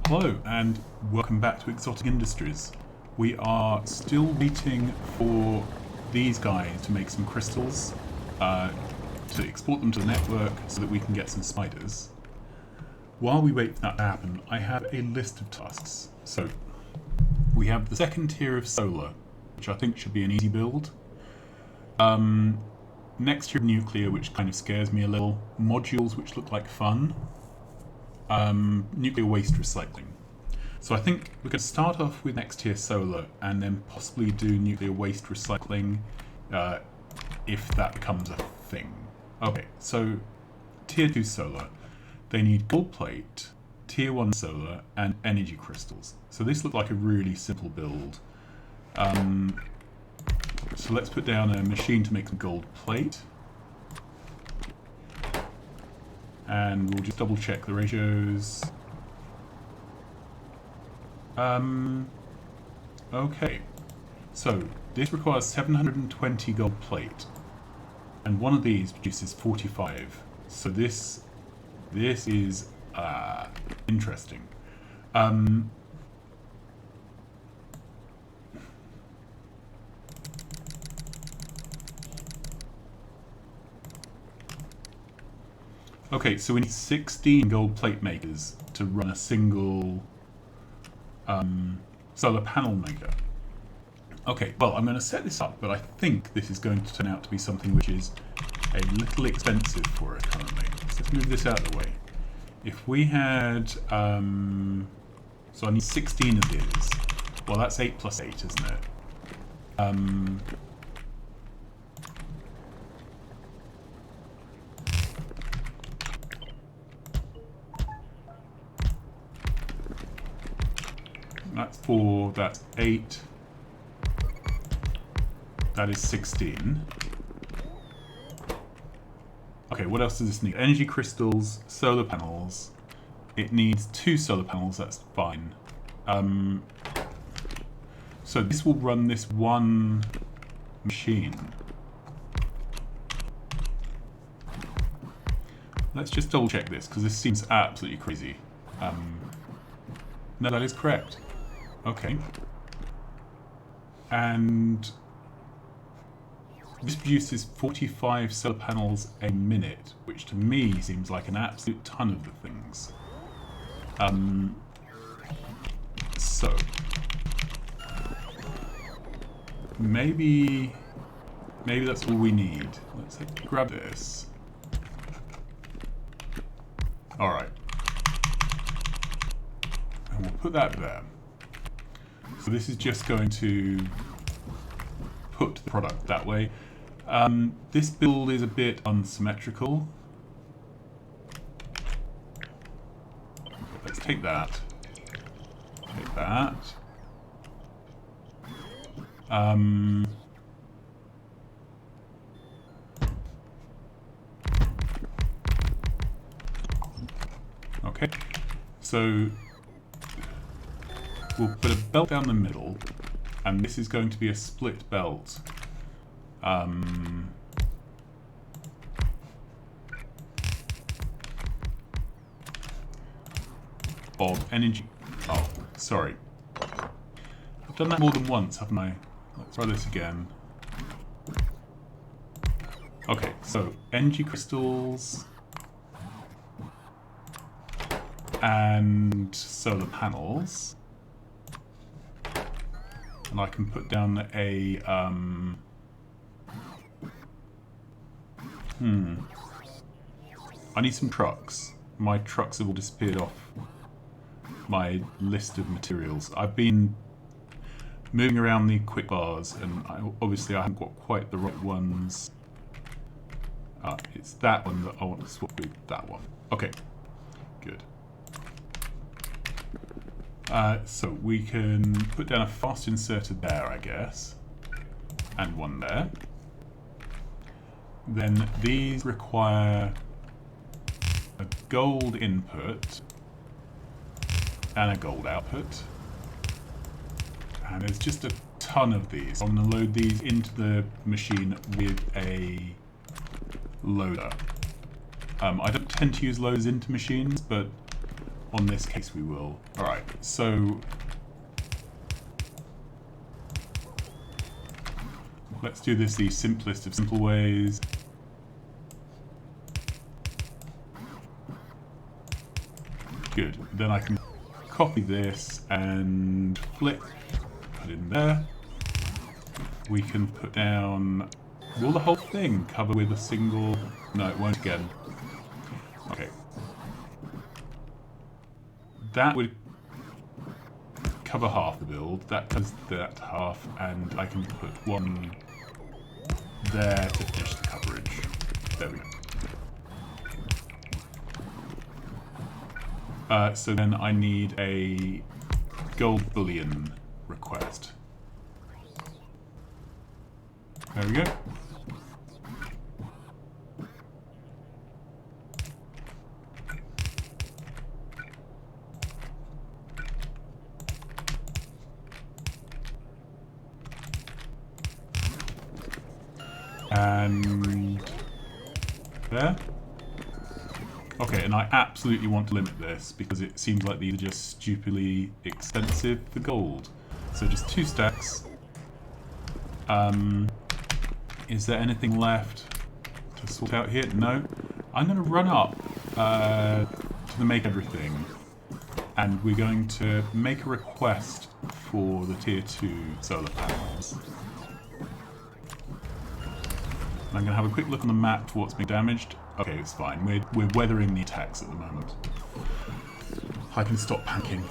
Hello and welcome back to Exotic Industries. We are still waiting for these guys to make some crystals, to export them to the network so that we can get some spiders. While we wait for that to happen, I have a list of tasks. So, we have the second tier of solar, which I think should be an easy build. Next tier of nuclear, which kind of scares me a little. Modules, which look like fun. Nuclear waste recycling. So I think we're going to start off with next tier solar and then possibly do nuclear waste recycling if that becomes a thing. Okay, so tier 2 solar. They need gold plate, tier 1 solar, and energy crystals. So this looks like a really simple build. So let's put down a machine to make some gold plate. And we'll just double check the ratios. Okay. So, this requires 720 gold plate. And one of these produces 45. So this is interesting. Okay, so we need 16 gold plate makers to run a single solar panel maker. Okay, well, I'm going to set this up, but I think this is going to turn out to be something which is a little expensive for us currently. So let's move this out of the way. If we had... so I need 16 of these. Well, that's 8 plus 8, isn't it? That's 4, that's 8. That is 16. Okay, what else does this need? Energy crystals, solar panels. It needs 2 solar panels, that's fine. So this will run this one machine. Let's just double check this, because this seems absolutely crazy. No, that is correct. Okay. And this produces 45 solar panels a minute, which to me seems like an absolute ton of the things. So maybe that's all we need. Let's grab this. All right. And we'll put that there. So this is just going to put the product that way. This build is a bit unsymmetrical. Let's take that. Take that. Okay. So we'll put a belt down the middle, and this is going to be a split belt. Of energy. Oh, sorry. I've done that more than once, haven't I? Let's try this again. Okay, so energy crystals and solar panels. And I can put down a I need some trucks. My trucks have all disappeared off my list of materials. I've been moving around the quick bars, and obviously I haven't got quite the right ones. It's that one that I want to swap with that one. Okay, good. So we can put down a fast inserter there, I guess, and one there. Then these require a gold input and a gold output. And there's just a ton of these. I'm going to load these into the machine with a loader. I don't tend to use loaders into machines, but on this case we will. Alright, so let's do this the simplest of simple ways. Good. Then I can copy this and flip, put in there. We can put down, will the whole thing cover with a single, no it won't again. Okay. That would cover half the build, that does that half, and I can put one there to finish the coverage. There we go. So then I need a gold bullion request. There we go. And there. Okay, and I absolutely want to limit this because it seems like these are just stupidly expensive for gold. So just 2 stacks. Is there anything left to sort out here? No. I'm going to run up to the make everything, and we're going to make a request for the tier 2 solar panels. I'm going to have a quick look on the map to what's being damaged. Okay, it's fine. We're weathering the attacks at the moment. I can stop panicking.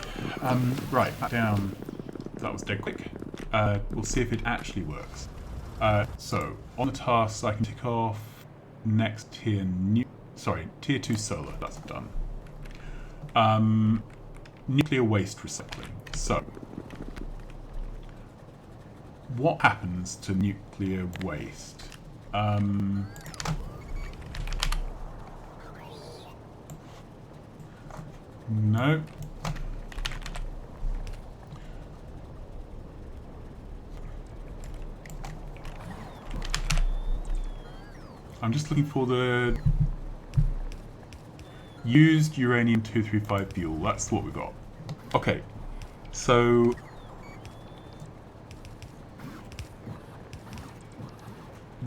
Right, back down. That was dead quick. We'll see if it actually works. So, on the tasks, I can tick off next tier tier 2 solar. That's done. Nuclear waste recycling. So, what happens to nuclear waste? No. I'm just looking for the used uranium-235 fuel. That's what we've got. Okay, so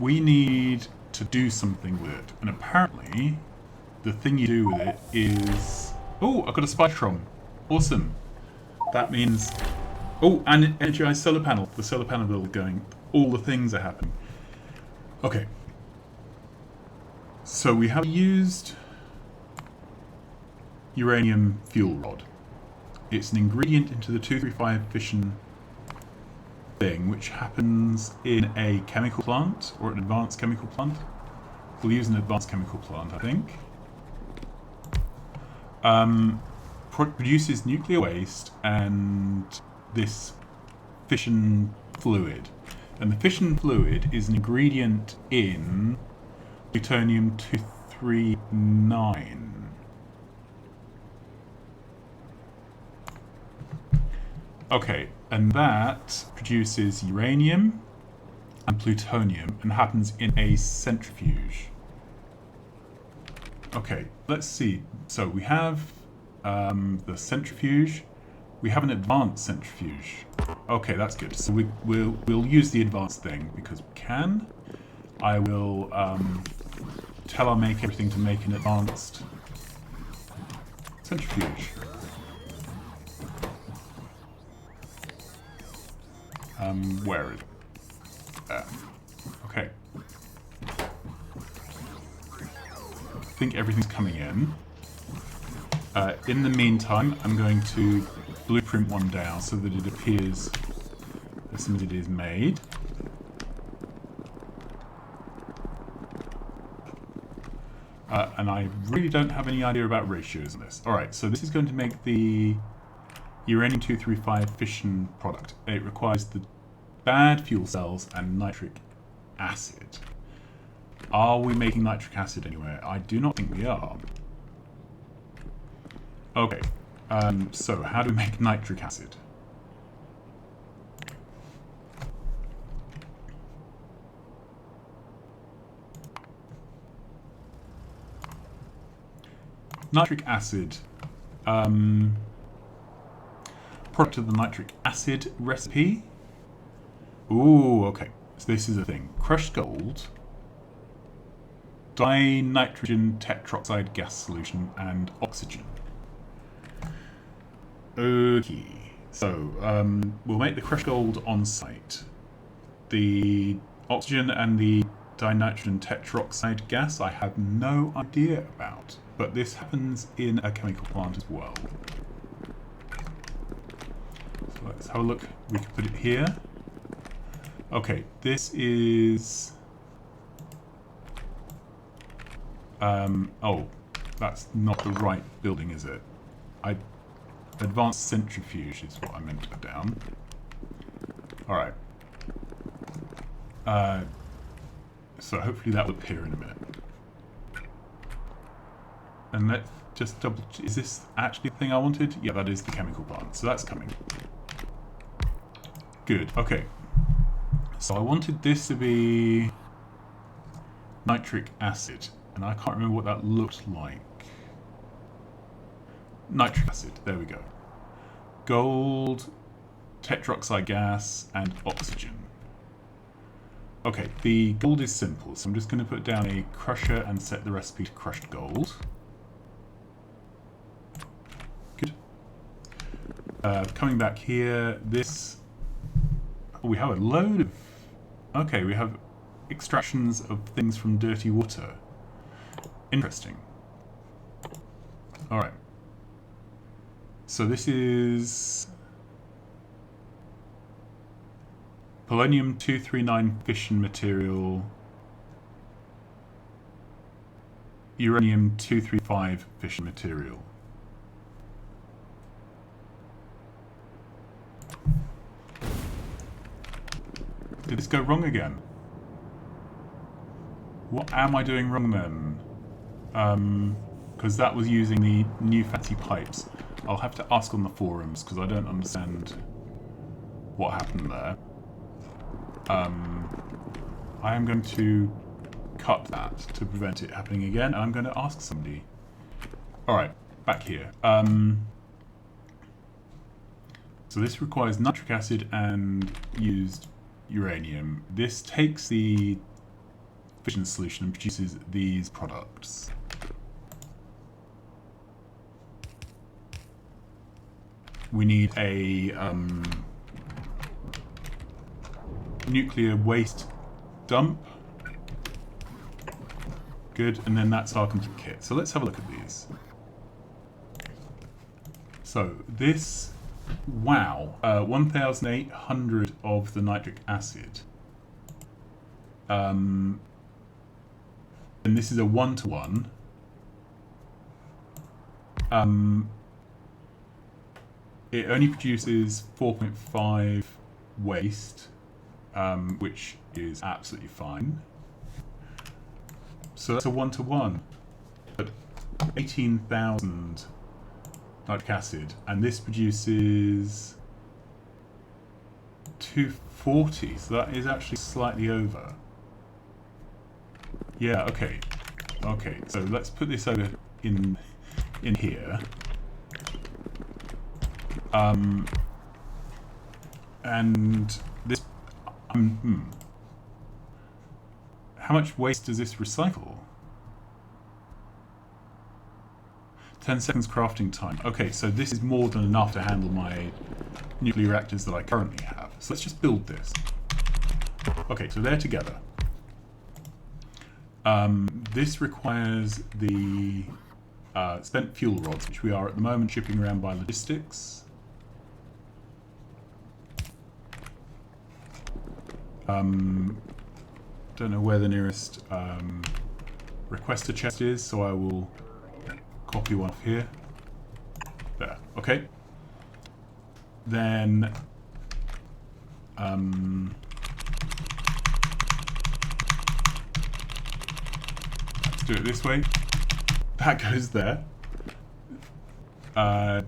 we need to do something with it, and apparently the thing you do with it is... Oh, I've got a Spytron. Awesome. That means... Oh, and energized solar panel. The solar panel build going. All the things are happening. Okay. So we have used uranium fuel rod. It's an ingredient into the 235 fission thing, which happens in a chemical plant, or an advanced chemical plant. We'll use an advanced chemical plant, I think. Produces nuclear waste and this fission fluid. And the fission fluid is an ingredient in plutonium-239. Okay, and that produces uranium and plutonium and happens in a centrifuge. Okay, let's see. So we have the centrifuge. We have an advanced centrifuge. Okay, that's good. So we'll use the advanced thing because we can. I will tell our make everything to make an advanced centrifuge. Where is it? Okay. I think everything's coming in. In the meantime, I'm going to blueprint one down so that it appears as soon as it is made. And I really don't have any idea about ratios in this. Alright, so this is going to make the uranium-235 fission product. It requires the bad fuel cells and nitric acid. Are we making nitric acid anywhere? I do not think we are. Okay, so how do we make nitric acid? Nitric acid Product of the nitric acid recipe. Ooh, okay. So this is a thing. Crushed gold, dinitrogen tetroxide gas solution, and oxygen. Okay. So we'll make the crushed gold on site. The oxygen and the dinitrogen tetroxide gas I have no idea about, but this happens in a chemical plant as well. So let's have a look. We can put it here. Okay, this is... oh, that's not the right building, is it? Advanced centrifuge is what I meant to put down. Alright. So hopefully that will appear in a minute. And let's just double... Is this actually the thing I wanted? Yeah, that is the chemical plant, so that's coming. Good, okay. So I wanted this to be nitric acid, and I can't remember what that looked like. Nitric acid, there we go. Gold, tetroxide gas, and oxygen. Okay, the gold is simple, so I'm just going to put down a crusher and set the recipe to crushed gold. Good. Coming back here, this... Oh, we have a load of... Okay, we have extractions of things from dirty water. Interesting. Alright. So this is... Polonium-239 fission material. Uranium-235 fission material. Did this go wrong again? What am I doing wrong then? Because that was using the new fatty pipes. I'll have to ask on the forums because I don't understand what happened there. I am going to cut that to prevent it happening again, and I'm going to ask somebody. Alright, back here. So this requires nitric acid and used uranium. This takes the fission solution and produces these products. We need a nuclear waste dump. Good, and then that's our complete kit. So let's have a look at these. So this, wow, 1,800 of the nitric acid. And this is a 1-to-1. It only produces 4.5 waste, which is absolutely fine. So that's a 1-to-1, but 18,000 nitric acid, and this produces 240, so that is actually slightly over. Yeah, okay. Okay, so let's put this over in here. And this... How much waste does this recycle? 10 seconds crafting time. Okay, so this is more than enough to handle my nuclear reactors that I currently have. So let's just build this. Okay, so they're together. This requires the spent fuel rods, which we are at the moment shipping around by logistics. Don't know where the nearest requester chest is, so I will copy one off here. There, okay. Then let's do it this way. That goes there.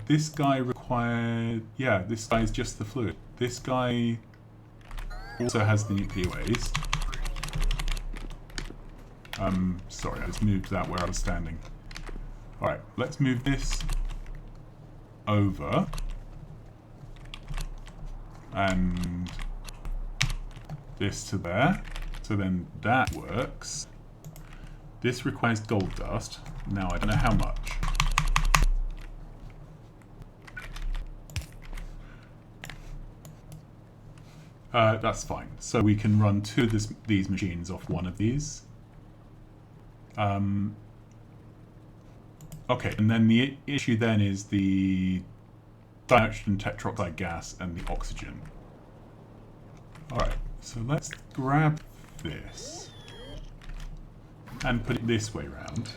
This guy required... Yeah, this guy is just the fluid. This guy also has the nuclear waste. Sorry, I just moved that where I was standing. Alright, let's move this over, and this to there. So then that works. This requires gold dust. Now I don't know how much. That's fine. So we can run two of these machines off one of these. Okay, and then the issue then is the dinitrogen tetroxide gas and the oxygen. Alright, so let's grab this and put it this way round.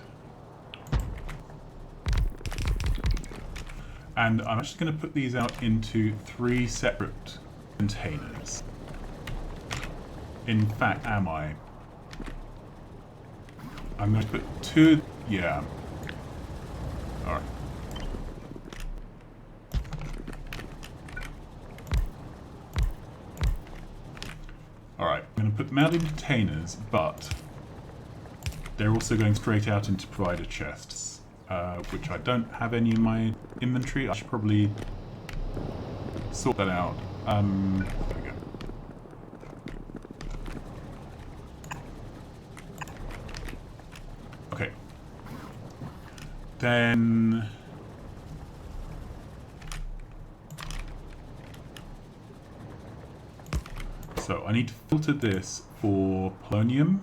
And I'm actually going to put these out into 3 separate containers. In fact, am I? I'm going to put 2... yeah. Alright. Alright, I'm going to put them out in containers, but they're also going straight out into provider chests, which I don't have any in my inventory. I should probably sort that out. There we go. Okay. Then... so I need to filter this for polonium.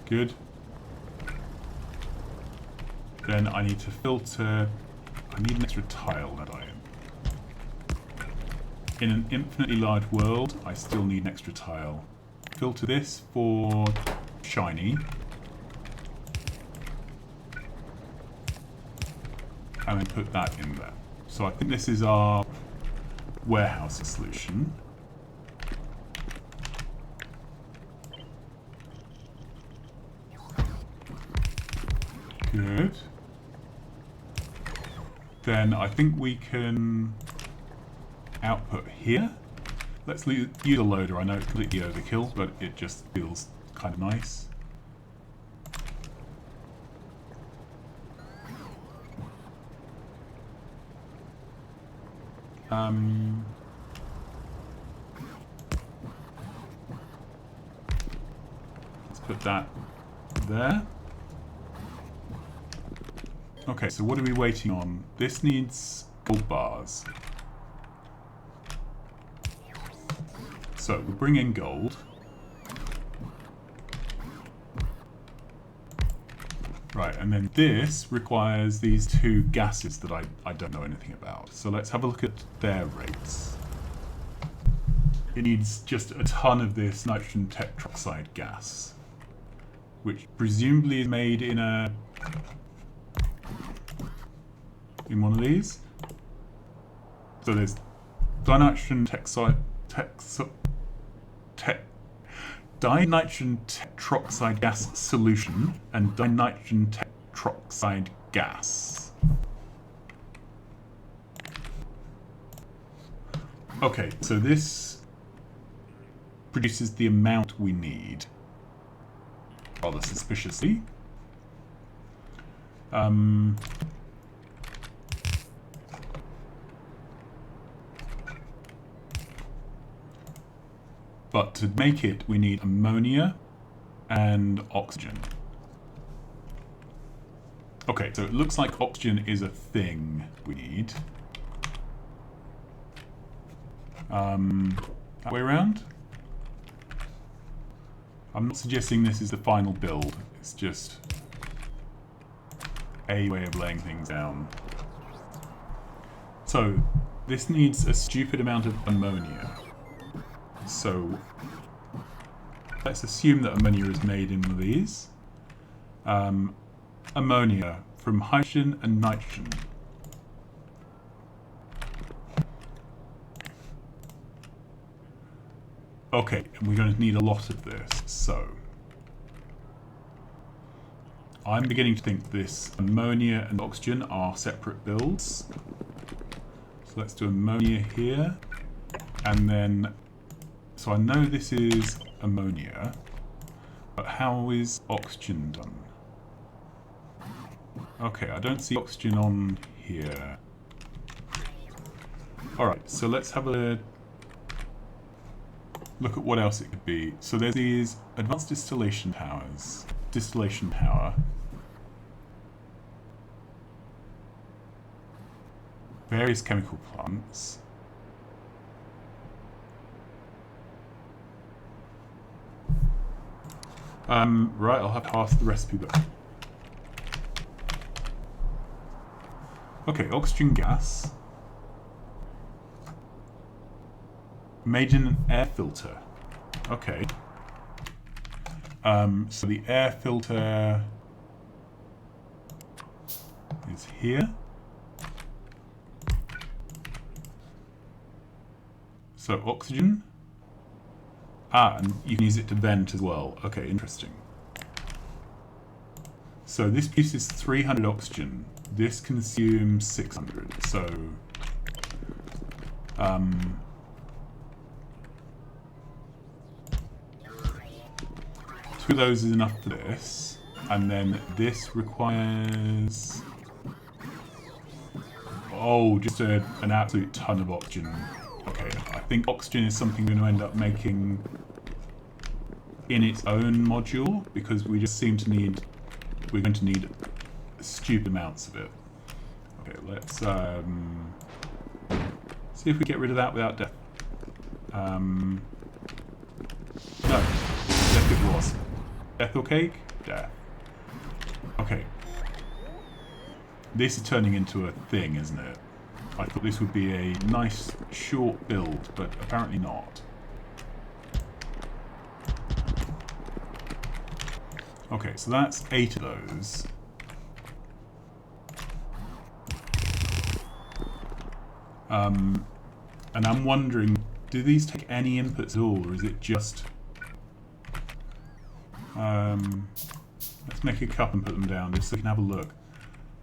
Good. Then I need to filter... I need an extra tile, don't I? In an infinitely large world, I still need an extra tile. Filter this for shiny. And then put that in there. So I think this is our warehouse solution. Good. Then I think we can output here. Let's use a loader. I know it's completely overkill, but it just feels kind of nice. Let's put that there. Okay, so what are we waiting on? This needs gold bars. So we'll bring in gold. Right, and then this requires these 2 gases that I don't know anything about. So let's have a look at their rates. It needs just a ton of this nitrogen tetroxide gas, which presumably is made in one of these. So there's dinitrogen dinitrogen tetroxide gas solution and dinitrogen tetroxide gas. Okay, so this produces the amount we need, rather suspiciously. But to make it, we need ammonia and oxygen. Okay, so it looks like oxygen is a thing we need. That way around? I'm not suggesting this is the final build. It's just a way of laying things down. So, this needs a stupid amount of ammonia. So, let's assume that ammonia is made in one of these. Ammonia from hydrogen and nitrogen. Okay, and we're going to need a lot of this, so... I'm beginning to think this ammonia and oxygen are separate builds. So let's do ammonia here. And then, so I know this is ammonia, but how is oxygen done? Okay, I don't see oxygen on here. Alright, so let's have a look at what else it could be. So there's these advanced distillation towers. Distillation tower. Various chemical plants. Right, I'll have to ask the recipe book. Okay, oxygen gas. Made in an air filter. Okay. So the air filter is here. So oxygen. Ah, and you can use it to vent as well. Okay, interesting. So this produces 300 oxygen. This consumes 600. So, two of those is enough for this. And then this requires... Oh, just an absolute ton of oxygen. Okay, I think oxygen is something we're going to end up making in its own module, because we just seem to need... We're going to need stupid amounts of it. Okay, let's see if we get rid of that without death. No, death it was. Death or cake? Death. Okay. This is turning into a thing, isn't it? I thought this would be a nice short build, but apparently not. Okay, so that's 8 of those. And I'm wondering, do these take any inputs at all, or is it just... let's make a cup and put them down, just so we can have a look.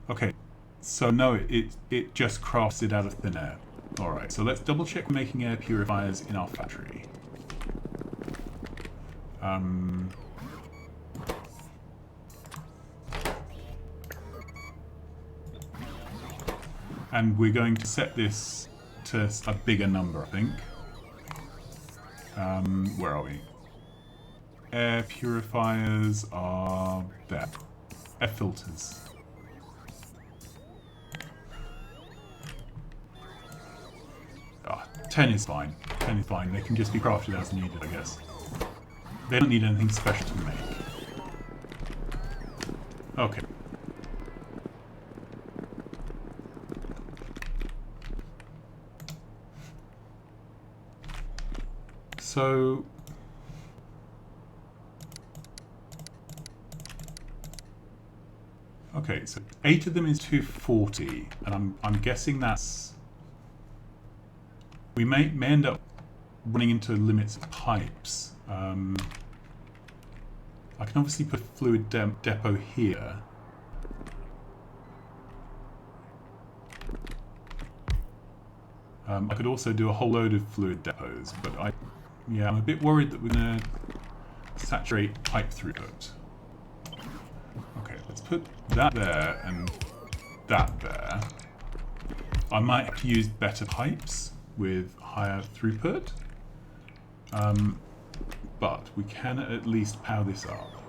Okay, so no, it just crafts it out of thin air. Alright, so let's double check we're making air purifiers in our factory. And we're going to set this to a bigger number, I think. Where are we? Air purifiers are there. Air filters. Ah, 10 is fine. 10 is fine. They can just be crafted as needed, I guess. They don't need anything special to make. Okay. So... Okay, so 8 of them is 240, and I'm guessing that's... We may end up running into limits of pipes. I can obviously put fluid depot here. I could also do a whole load of fluid depots, but I'm a bit worried that we're going to saturate pipe throughput. Okay, let's put that there and that there. I might have to use better pipes with higher throughput, but we can at least power this up.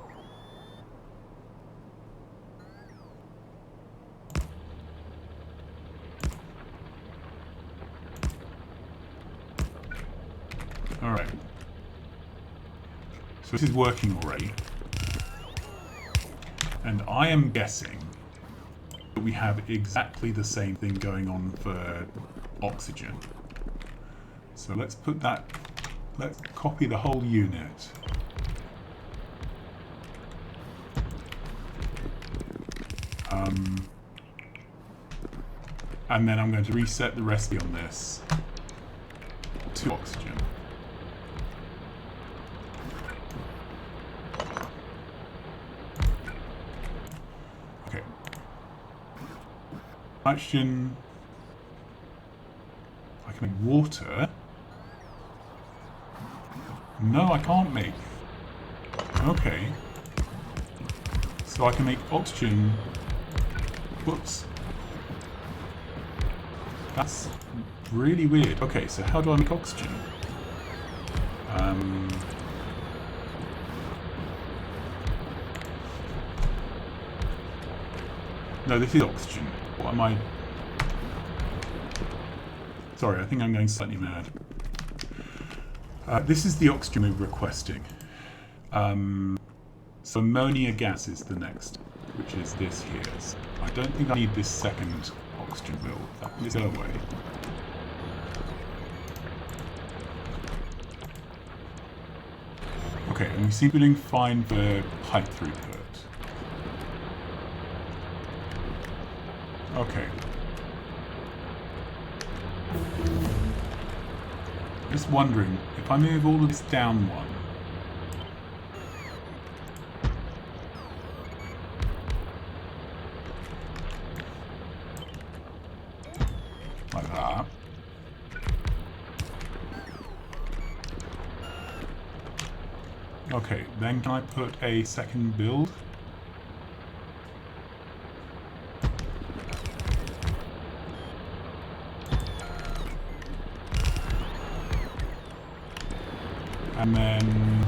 Alright. So this is working already. And I am guessing that we have exactly the same thing going on for oxygen. So let's put that, let's copy the whole unit. And then I'm going to reset the recipe on this to oxygen. Okay. Nitrogen can make water. No, I can't make. Okay. So I can make oxygen. Whoops. That's really weird. Okay, so how do I make oxygen? No, this is oxygen. What am I... Sorry, I think I'm going slightly mad. This is the oxygen we're requesting. So ammonia gas is the next, which is this here. So I don't think I need this second oxygen build. That will go away. Okay, and we seem to be doing fine for pipe throughput. Okay. Just wondering, if I move all of this down one, like that. Okay, then can I put a second build? And then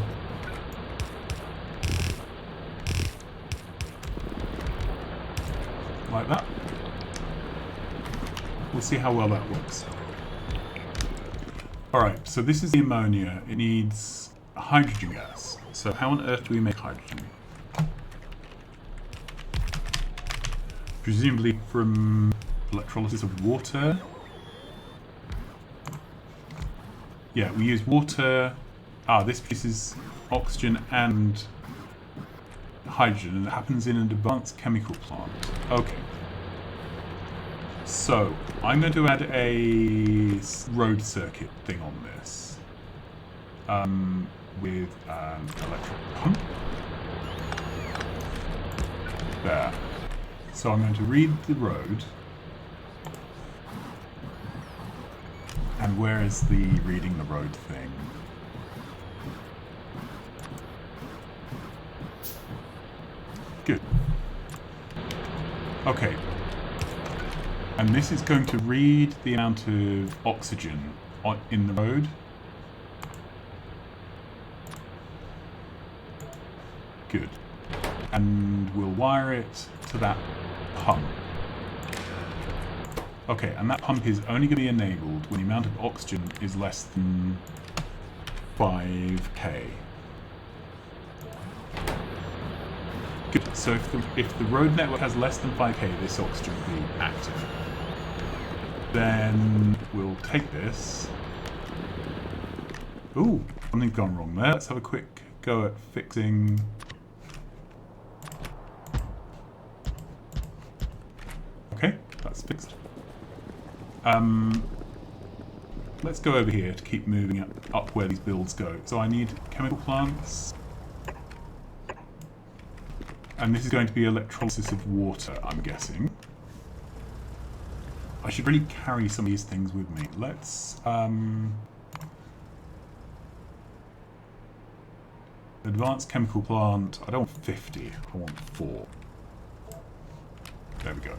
like that. We'll see how well that works. Alright, so this is the ammonia. It needs hydrogen gas. So how on earth do we make hydrogen? Presumably from electrolysis of water. Yeah, we use water. This produces oxygen and hydrogen, and it happens in an advanced chemical plant. Okay. So, I'm going to add a road circuit thing on this. With an electric pump. There. So I'm going to read the road. And where is the reading the road thing? Good. Okay. And this is going to read the amount of oxygen in the road. Good. And we'll wire it to that pump. Okay, and that pump is only going to be enabled when the amount of oxygen is less than 5k. Good. So if the road network has less than 5k, this oxygen will be active. Then we'll take this. Ooh, something's gone wrong there. Let's have a quick go at fixing. Okay, that's fixed. Let's go over here to keep moving up where these builds go. So I need chemical plants. And this is going to be electrolysis of water, I'm guessing. I should really carry some of these things with me. Let's... advanced chemical plant. I don't want 50, I want 4. There we go.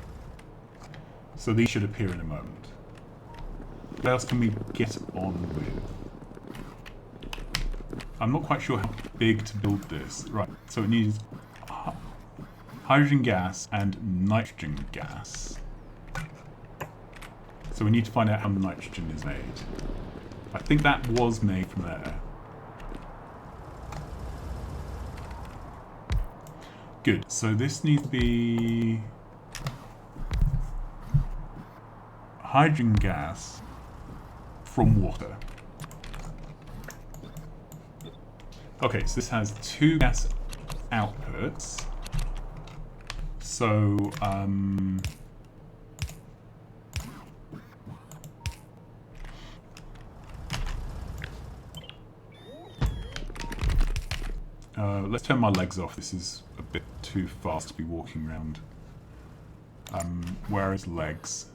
So these should appear in a moment. What else can we get on with? I'm not quite sure how big to build this. Right, so it needs hydrogen gas and nitrogen gas. So we need to find out how the nitrogen is made. I think that was made from there. Good, so this needs to be hydrogen gas from water. Okay, so this has 2 gas outputs. So, let's turn my legs off. This is a bit too fast to be walking around. Where is legs?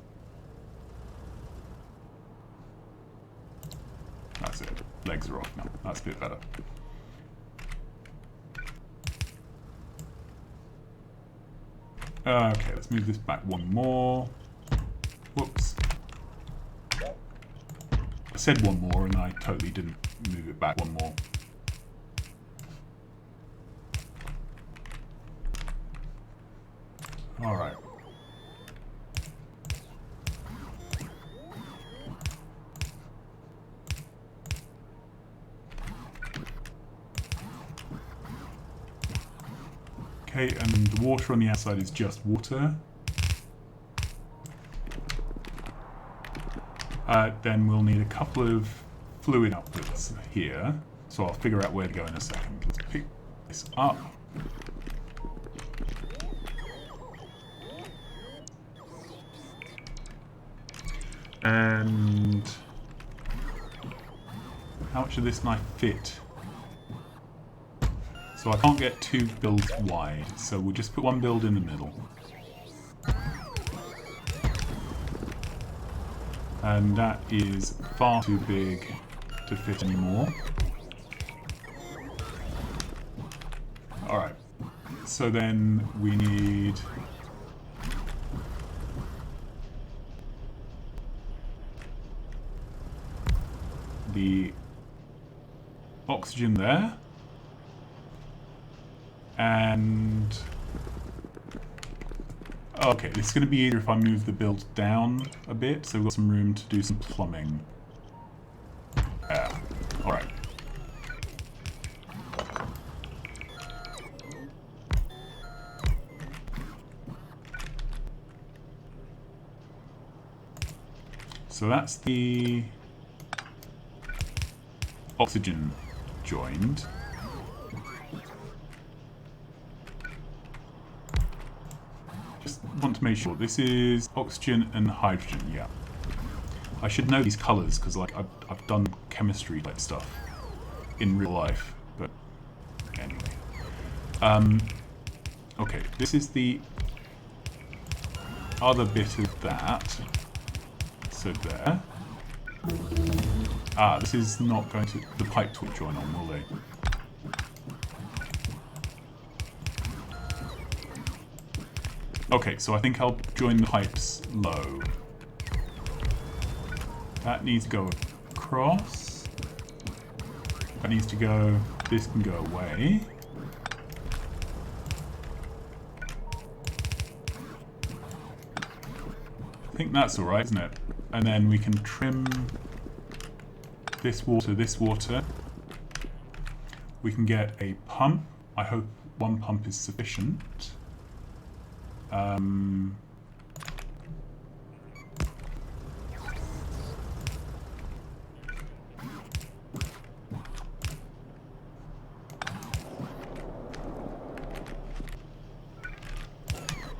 legs are off now. That's a bit better. Okay, let's move this back one more. Whoops. I said one more and I totally didn't move it back one more. Alright. Okay, and the water on the outside is just water. Then we'll need a couple of fluid outputs here. So I'll figure out where to go in a second. Let's pick this up. And how much of this knife fit? So I can't get 2 builds wide, so we'll just put 1 build in the middle. And that is far too big to fit anymore. Alright, so then we need the oxygen there. And okay, this is going to be easier if I move the build down a bit, so we've got some room to do some plumbing. Yeah, alright. So that's the oxygen joined. Want to make sure this is oxygen and hydrogen. Yeah, I should know these colors because like I've done chemistry type stuff in real life, but anyway. Okay, this is the other bit of that. So there. This is not going to, the pipes will join on, will they? Okay, so I think I'll join the pipes low. That needs to go across. That needs to go, this can go away. I think that's alright, isn't it? And then we can trim this water, this water. We can get a pump. I hope 1 pump is sufficient.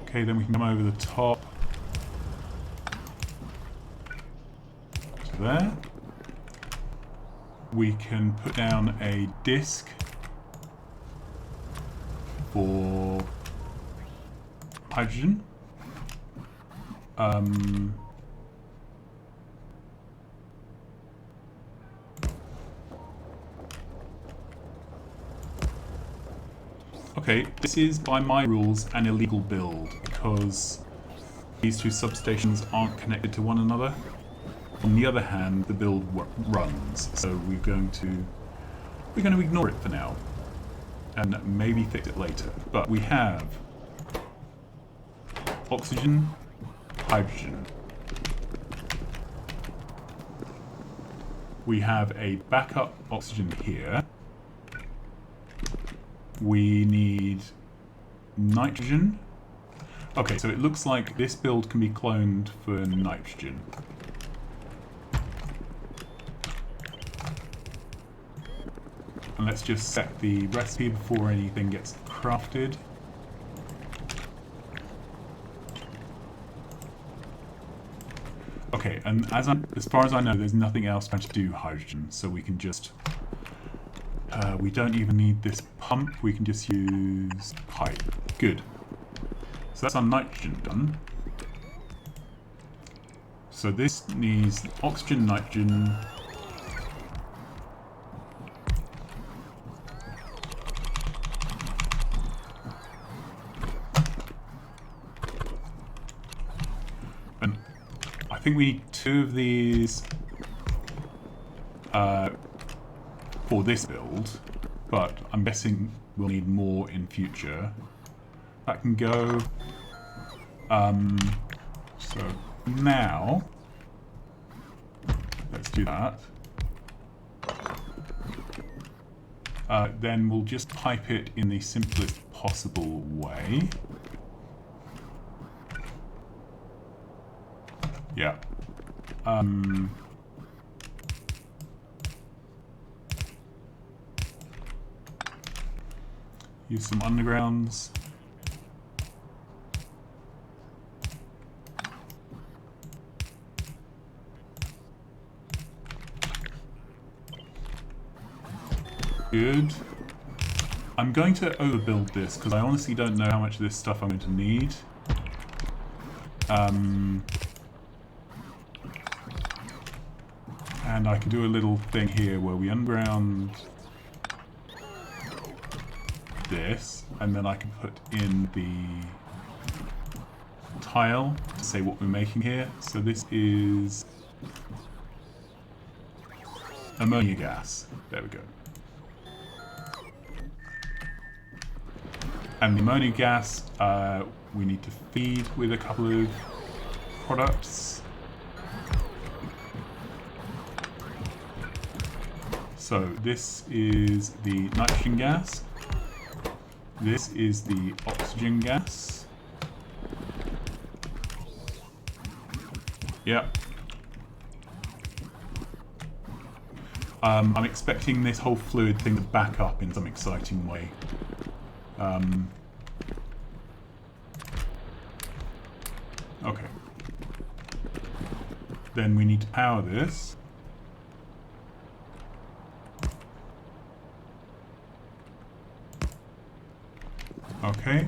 Okay, then we can come over the top to there. We can put down a disc for hydrogen. Okay, this is by my rules an illegal build because these 2 substations aren't connected to one another. On the other hand, the build runs, so we're going to ignore it for now and maybe fix it later. But we have oxygen, hydrogen. We have a backup oxygen here. We need nitrogen. Okay, so it looks like this build can be cloned for nitrogen. And let's just set the recipe before anything gets crafted. Okay, and as far as I know, there's nothing else trying to do hydrogen, so we can just we don't even need this pump, we can just use pipe. Good. So that's our nitrogen done. So this needs oxygen, nitrogen, think we need 2 of these for this build, but I'm guessing we'll need more in future. That can go. So now, let's do that. Then we'll just pipe it in the simplest possible way. Yeah. Use some undergrounds. Good. I'm going to overbuild this because I honestly don't know how much of this stuff I'm going to need. And I can do a little thing here where we underground this, and then I can put in the tile to say what we're making here. So this is ammonia gas. There we go. And the ammonia gas we need to feed with a couple of products. So this is the nitrogen gas. This is the oxygen gas. Yep. I'm expecting this whole fluid thing to back up in some exciting way. Okay. Then we need to power this. Okay.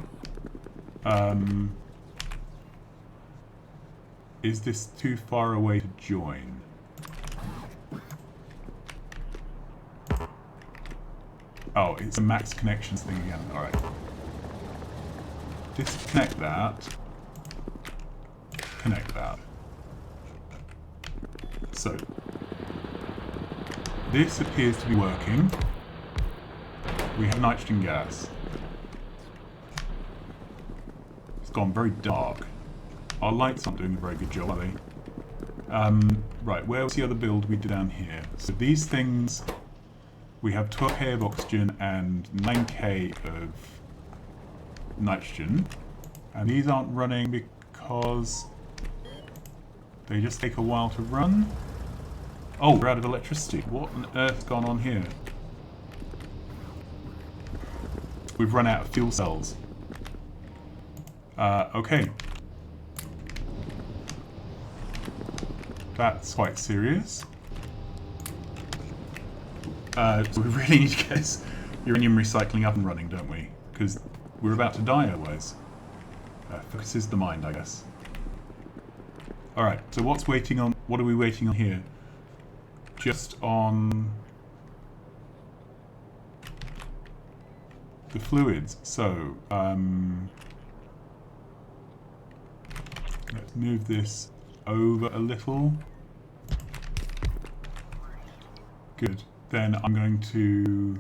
Is this too far away to join? Oh, it's a max connections thing again. Alright. Disconnect that. Connect that. So, this appears to be working. We have nitrogen gas. It's gone very dark. Our lights aren't doing a very good job, are they? Right, where was the other build we did down here? So these things, we have 12k of oxygen and 9k of nitrogen. And these aren't running because they just take a while to run. Oh, we're out of electricity. What on earth's gone on here? We've run out of fuel cells. Okay. That's quite serious. So we really need to get this uranium recycling up and running, don't we? Because we're about to die otherwise. Focuses the mind, I guess. Alright, so what are we waiting on here? Just on the fluids. So, let's move this over a little. Good. Then I'm going to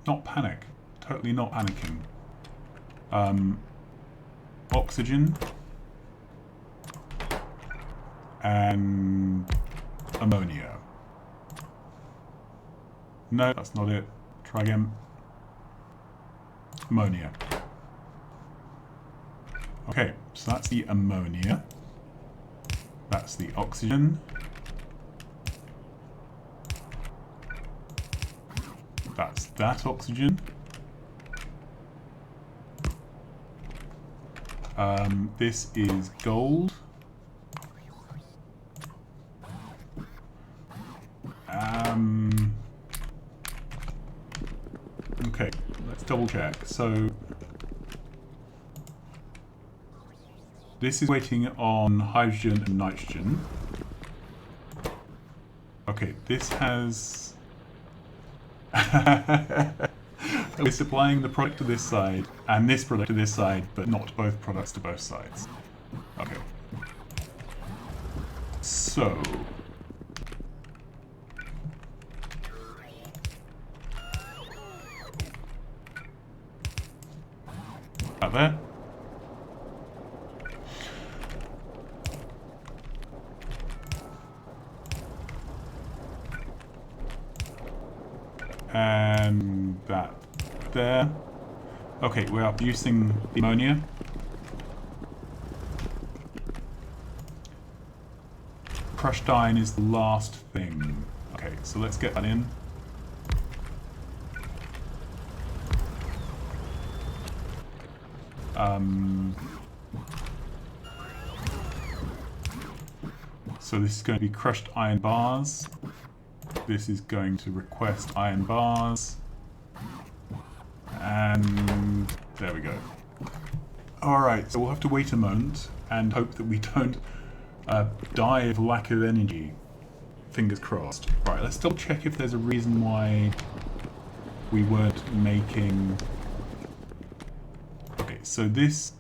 not panic. Totally not panicking. Oxygen. And ammonia. No, that's not it. Try again. Ammonia. Okay, so that's the ammonia. That's the oxygen. That's that oxygen. This is gold. Okay, let's double check. So this is waiting on hydrogen and nitrogen. Okay, this has... We're supplying the product to this side and this product to this side, but not both products to both sides. Okay. So... out there. And that there. Okay, we are producing the ammonia. Crushed iron is the last thing. Okay, so let's get that in. So this is going to be crushed iron bars. This is going to request iron bars. And there we go. Alright, so we'll have to wait a moment and hope that we don't die of lack of energy. Fingers crossed. Right, let's double check if there's a reason why we weren't making... Okay, so this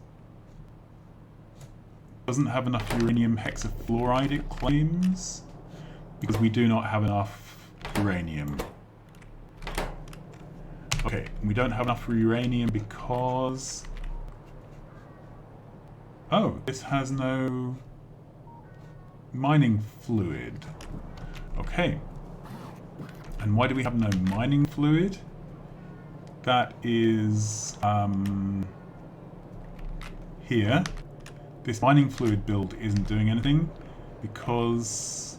doesn't have enough uranium hexafluoride, it claims, because we do not have enough uranium. Okay, we don't have enough uranium because... Oh, this has no mining fluid. Okay. And why do we have no mining fluid? That is here. This mining fluid build isn't doing anything because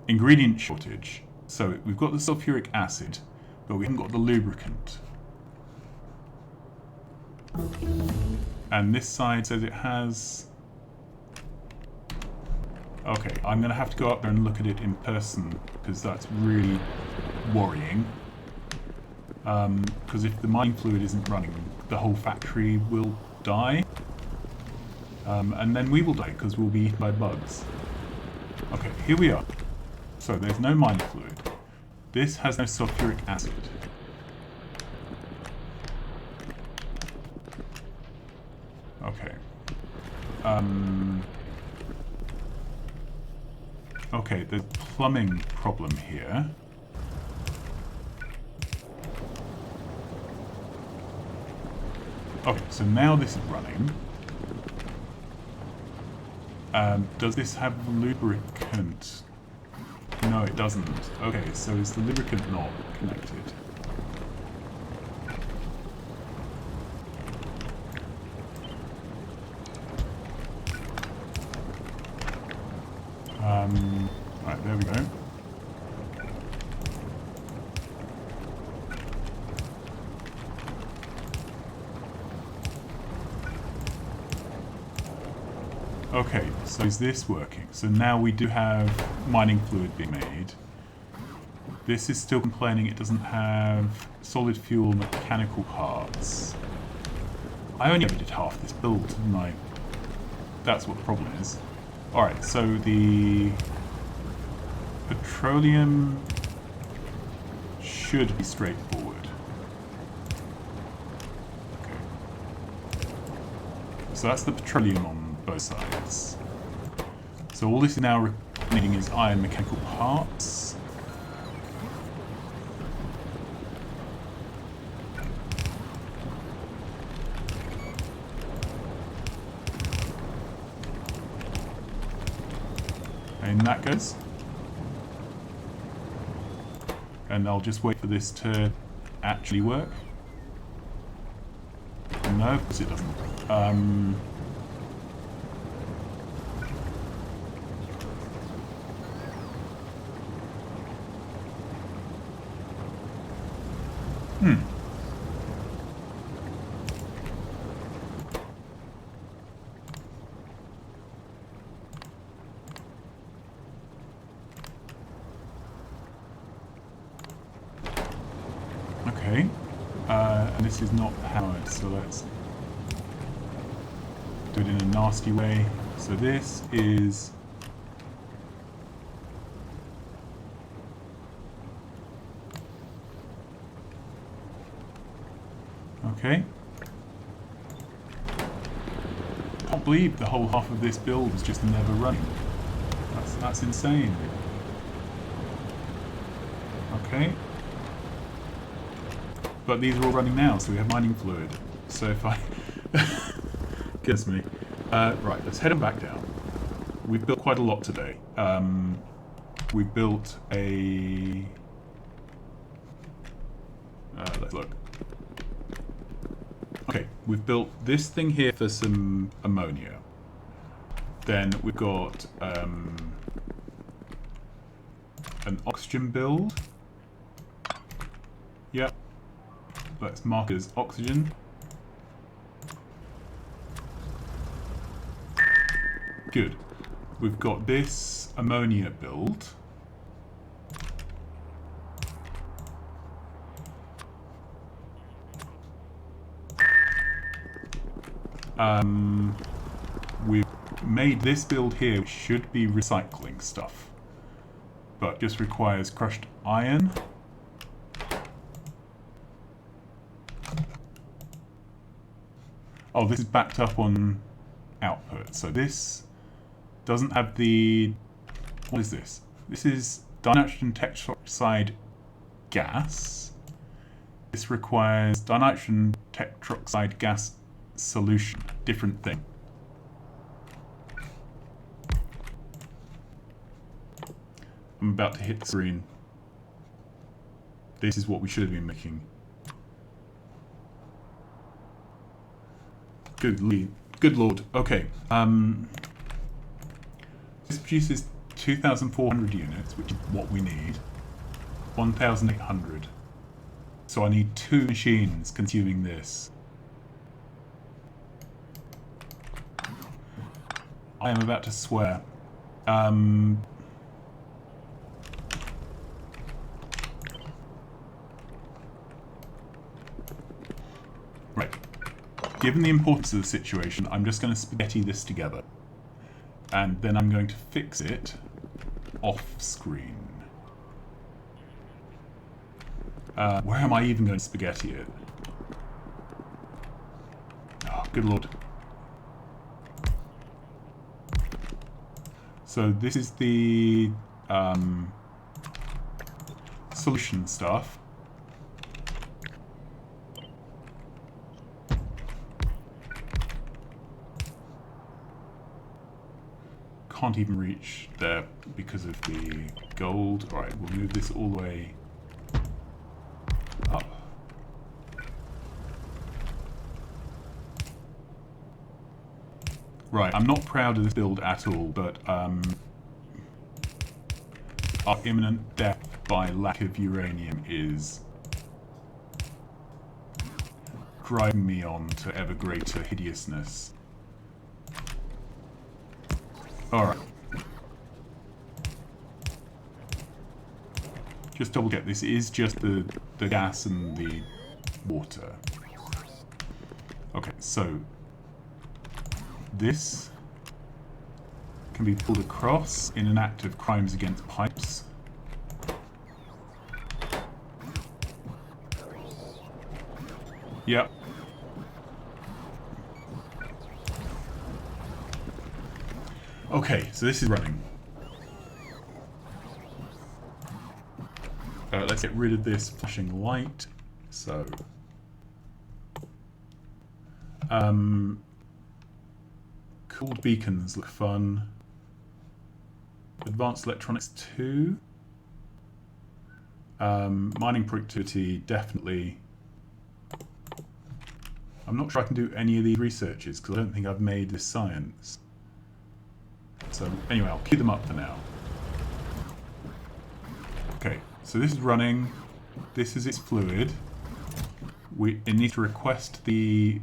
ingredient shortage. So we've got the sulfuric acid, but we haven't got the lubricant. And this side says it has... Okay, I'm going to have to go up there and look at it in person, because that's really worrying. Because if the mining fluid isn't running, the whole factory will die. And then we will die, because we'll be eaten by bugs. Okay, here we are. So there's no mining fluid. This has no sulfuric acid. Okay. Okay, there's a plumbing problem here. Okay, so now this is running. Does this have lubricant? No, it doesn't. Okay, so is the lubricant not connected? Right, there we go. Okay, so is this working? So now we do have mining fluid being made. This is still complaining it doesn't have solid fuel mechanical parts. I only ever did half this build, didn't I? That's what the problem is. Alright, so the petroleum should be straightforward. Okay. So that's the petroleum on both sides. So all this is now needing is iron mechanical parts. And that goes. And I'll just wait for this to actually work. No, of course it doesn't. Okay. And this is not powered, so let's do it in a nasty way. So this is... Okay. I can't believe the whole half of this build was just never running. That's insane. Okay. But these are all running now, so we have mining fluid. So if I... Goodness me. Right, let's head on back down. We've built quite a lot today. We built a... let's look. Okay, we've built this thing here for some ammonia. Then we've got an oxygen build. Yep. Let's mark it as oxygen. Good. We've got this ammonia build. We've made this build here, which should be recycling stuff, but just requires crushed iron. Oh, this is backed up on output, so this doesn't have the... What is this? This is dinitrogen tetroxide gas. This requires dinitrogen tetroxide gas solution. Different thing. I'm about to hit the screen. This is what we should have been making. Good lord. Okay. This produces 2,400 units, which is what we need. 1,800. So I need 2 machines consuming this. I am about to swear. Right. Given the importance of the situation, I'm just going to spaghetti this together. And then I'm going to fix it off-screen. Where am I even going to spaghetti it? Oh, good lord. So this is the solution stuff. Can't even reach there because of the gold. Alright, we'll move this all the way up. Right, I'm not proud of this build at all, but our imminent death by lack of uranium is driving me on to ever greater hideousness. Alright. Just double check, this is just the gas and the water. Okay, so this can be pulled across in an act of crimes against pipes. Yep. Okay, so this is running. Let's get rid of this flashing light. So, cooled beacons look fun. Advanced electronics 2. Mining productivity, definitely. I'm not sure I can do any of these researches because I don't think I've made this science. So anyway, I'll queue them up for now. Okay, so this is running. This is its fluid. It needs to request the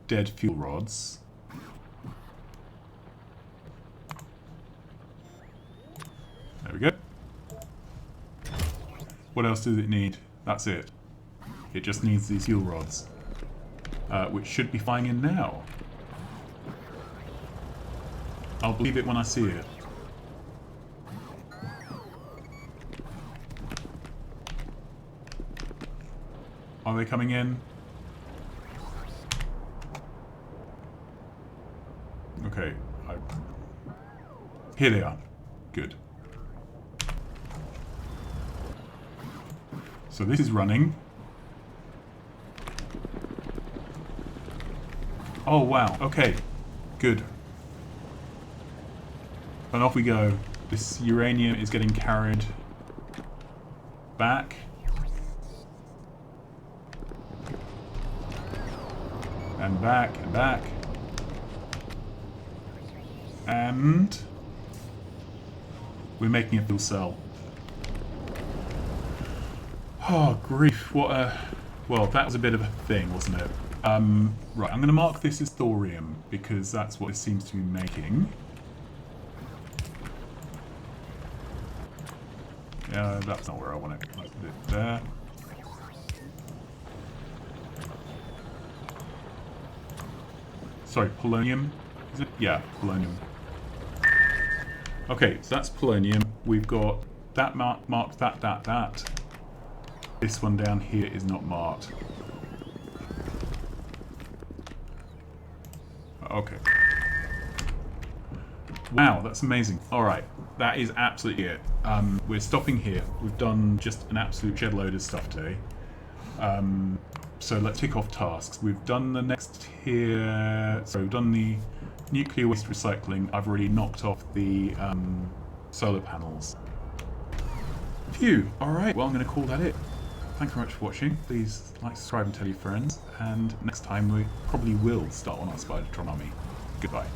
dead fuel rods. There we go. What else does it need? That's it. It just needs these fuel rods, which should be flying in now. I'll believe it when I see it. Are they coming in? Okay. Here they are. Good. So this is running. Oh wow, okay. Good. And off we go. This uranium is getting carried back. And back, and back. And we're making a fuel cell. Oh, grief, what a... Well, that was a bit of a thing, wasn't it? Right, I'm going to mark this as thorium, because that's what it seems to be making. Yeah, that's not where I want it. Let's put it there. Sorry, polonium? Is it? Yeah, polonium. Okay, so that's polonium. We've got that marked, that. This one down here is not marked. Okay. Wow, that's amazing. Alright, that is absolutely it. We're stopping here. We've done just an absolute shed load of stuff today. So let's tick off tasks. We've done the next here. So we've done the nuclear waste recycling. I've already knocked off the solar panels. Phew. Alright, well I'm going to call that it. Thanks very much for watching. Please like, subscribe and tell your friends. And next time we probably will start on our Spidertron army. Goodbye.